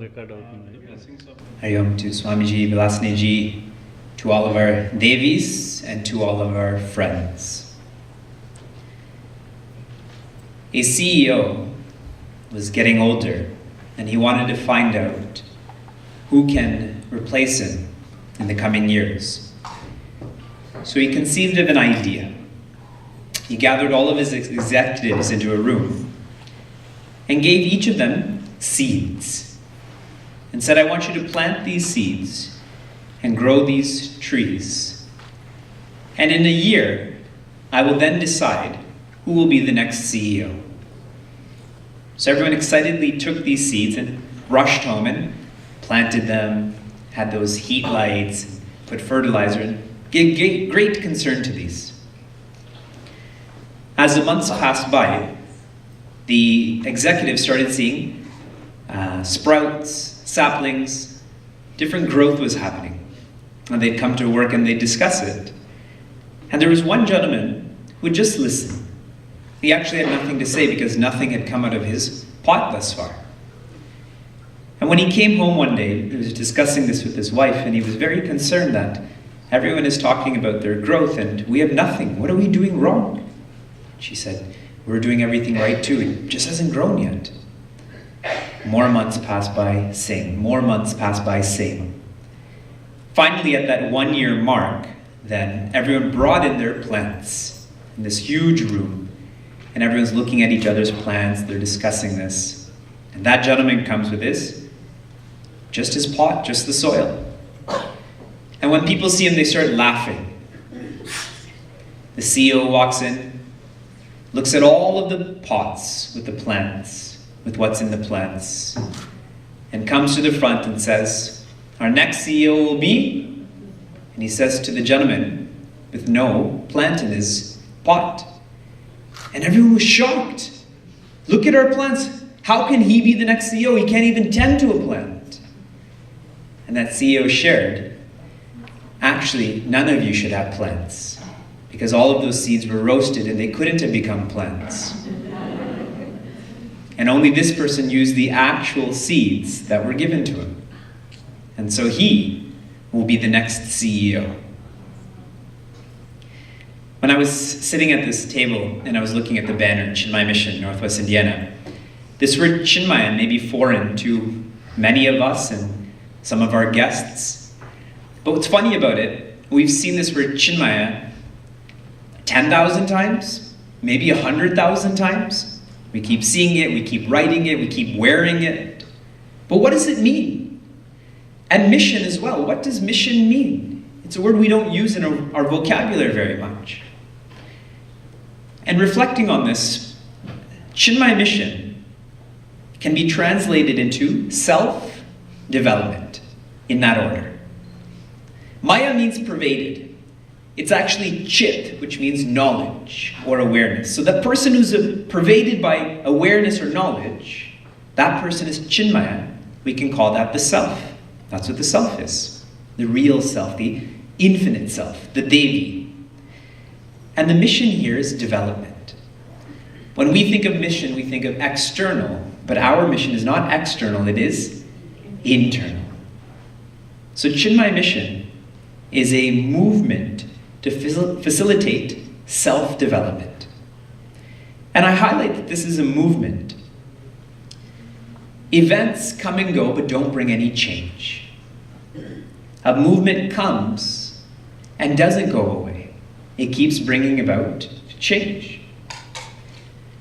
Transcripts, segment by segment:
Om to Swamiji, Vilasani ji, to all of our Devis, and to all of our friends. A CEO was getting older, and he wanted to find out who can replace him in the coming years. So he conceived of an idea. He gathered all of his executives into a room and gave each of them seeds and said, I want you to plant these seeds and grow these trees. And in a year, I will then decide who will be the next CEO. So everyone excitedly took these seeds and rushed home and planted them, had those heat lights, put fertilizer in, gave great concern to these. As the months passed by, the executives started seeing sprouts, saplings, different growth was happening. And they'd come to work and they'd discuss it. And there was one gentleman who would just listen. He actually had nothing to say because nothing had come out of his pot thus far. And when he came home one day, he was discussing this with his wife, and he was very concerned that everyone is talking about their growth and we have nothing. What are we doing wrong? She said, we're doing everything right too. It just hasn't grown yet. More months passed by, same. More months passed by, same. Finally, at that 1 year mark, then everyone brought in their plants in this huge room, and everyone's looking at each other's plants. They're discussing this. And that gentleman comes with this, just his pot, just the soil. And when people see him, they start laughing. The CEO walks in, looks at all of the pots with the plants, with what's in the plants, and comes to the front and says, our next CEO will be, and he says to the gentleman with no plant in his pot. And everyone was shocked. Look at our plants. How can he be the next CEO? He can't even tend to a plant. And that CEO shared, actually, none of you should have plants, because all of those seeds were roasted and they couldn't have become plants. And only this person used the actual seeds that were given to him. And so he will be the next CEO. When I was sitting at this table and I was looking at the banner, Chinmaya Mission, Northwest Indiana, this word Chinmaya may be foreign to many of us and some of our guests. But what's funny about it, we've seen this word Chinmaya 10,000 times, maybe 100,000 times. We keep seeing it, we keep writing it, we keep wearing it. But what does it mean? And mission as well. What does mission mean? It's a word we don't use in our vocabulary very much. And reflecting on this, Chinmaya Mission can be translated into self-development in that order. Maya means pervaded. It's actually chit, which means knowledge or awareness. So that person who's pervaded by awareness or knowledge, that person is Chinmaya. We can call that the self. That's what the self is. The real self, the infinite self, the Devi. And the mission here is development. When we think of mission, we think of external, but our mission is not external, it is internal. So Chinmaya Mission is a movement to facilitate self-development. And I highlight that this is a movement. Events come and go, but don't bring any change. A movement comes and doesn't go away. It keeps bringing about change.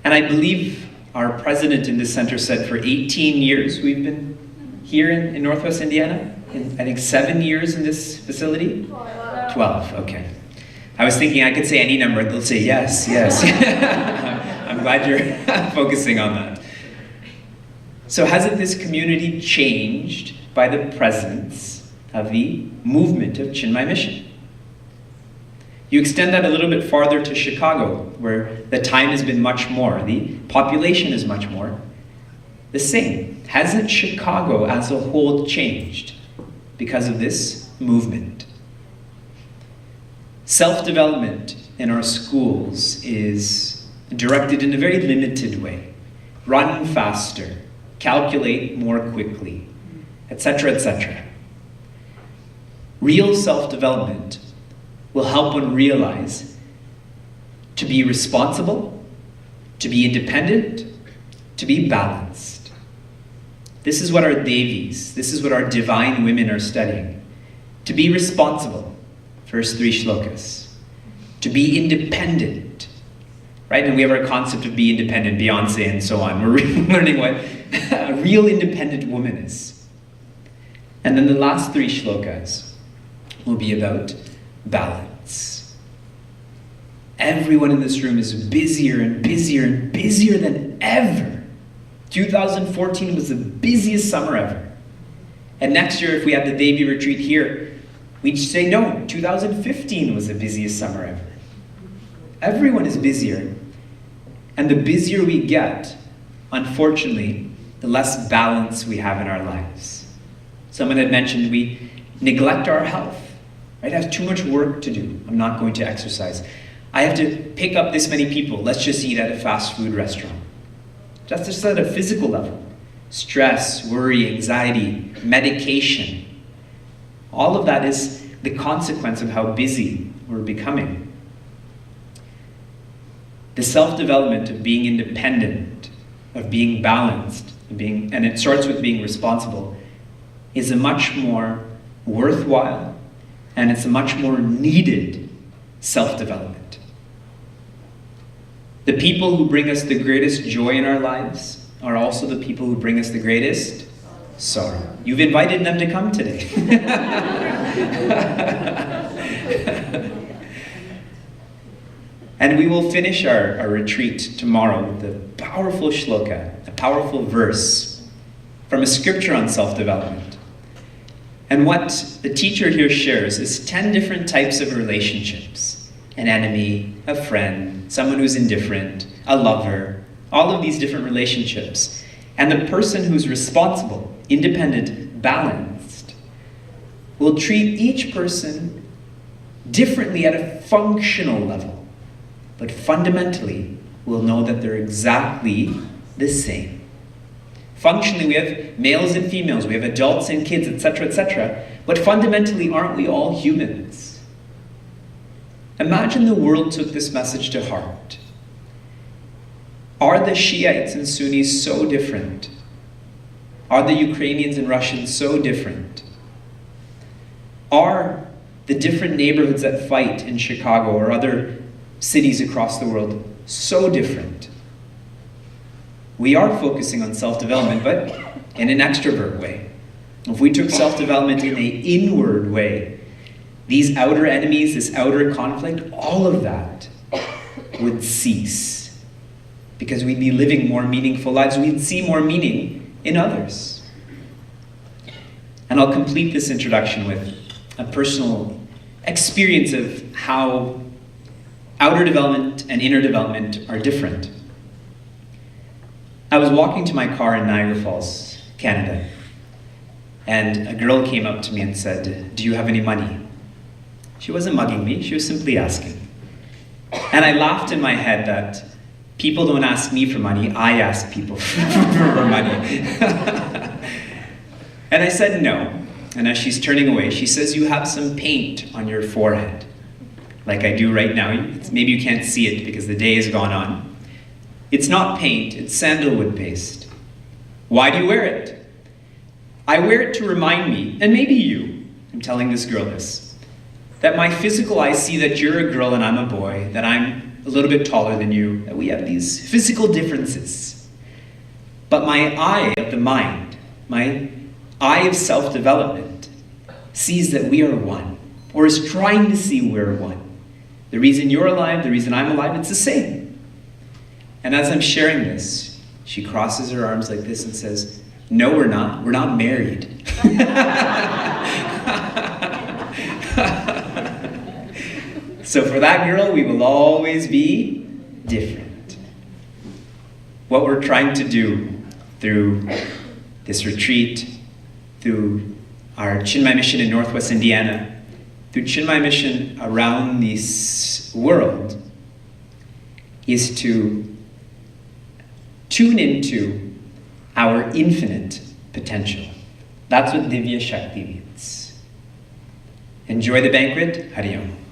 And I believe our president in this center said for 18 years we've been here in Northwest Indiana. I think 7 years in this facility? 12, okay. I was thinking I could say any number, they'll say yes, yes. I'm glad you're focusing on that. So hasn't this community changed by the presence of the movement of Chinmaya Mission? You extend that a little bit farther to Chicago, where the time has been much more, the population is much more. The same. Hasn't Chicago as a whole changed because of this movement? Self-development in our schools is directed in a very limited way. Run faster, calculate more quickly, etc., etc. Real self-development will help one realize to be responsible, to be independent, to be balanced. This is what our Devis, this is what our divine women are studying. To be responsible, first 3 shlokas. To be independent, right? And we have our concept of be independent, Beyonce and so on. We're learning what a real independent woman is. And then the last 3 shlokas will be about balance. Everyone in this room is busier and busier and busier than ever. 2014 was the busiest summer ever. And next year, if we had the Devi retreat here, we'd say no, 2015 was the busiest summer ever. Everyone is busier. And the busier we get, unfortunately, the less balance we have in our lives. Someone had mentioned we neglect our health. Right? I have too much work to do. I'm not going to exercise. I have to pick up this many people. Let's just eat at a fast food restaurant. That's just at a physical level. Stress, worry, anxiety, medication. All of that is the consequence of how busy we're becoming. The self-development of being independent, of being balanced, and it starts with being responsible, is a much more worthwhile and it's a much more needed self-development. The people who bring us the greatest joy in our lives are also the people who bring us the greatest sorrow. You've invited them to come today. And we will finish our retreat tomorrow with a powerful shloka, a powerful verse from a scripture on self-development. And what the teacher here shares is 10 different types of relationships. An enemy, a friend, someone who's indifferent, a lover, all of these different relationships. And the person who's responsible, independent, balanced, will treat each person differently at a functional level, but fundamentally will know that they're exactly the same. Functionally, we have males and females, we have adults and kids, etc., etc., but fundamentally, aren't we all humans? Imagine the world took this message to heart. Are the Shiites and Sunnis so different? Are the Ukrainians and Russians so different? Are the different neighborhoods that fight in Chicago or other cities across the world so different? We are focusing on self-development, but in an extrovert way. If we took self-development in an inward way, these outer enemies, this outer conflict, all of that would cease. Because we'd be living more meaningful lives. We'd see more meaning in others. And I'll complete this introduction with a personal experience of how outer development and inner development are different. I was walking to my car in Niagara Falls, Canada, and a girl came up to me and said, "Do you have any money?" She wasn't mugging me, she was simply asking. And I laughed in my head that people don't ask me for money, I ask people for money. And I said no. And as she's turning away, she says, "You have some paint on your forehead." Like I do right now. Maybe you can't see it because the day has gone on. It's not paint, it's sandalwood paste. Why do you wear it? I wear it to remind me, and maybe you, I'm telling this girl this, that my physical eyes see that you're a girl and I'm a boy, that I'm a little bit taller than you, that we have these physical differences. But my eye of the mind, my eye of self-development, sees that we are one, or is trying to see we're one. The reason you're alive, the reason I'm alive, it's the same. And as I'm sharing this, she crosses her arms like this and says, "No, we're not married." So for that girl, we will always be different. What we're trying to do through this retreat, through our Chinmaya mission in Northwest Indiana, through Chinmaya mission around this world, is to tune into our infinite potential. That's what Divya Shakti means. Enjoy the banquet. Hari Om.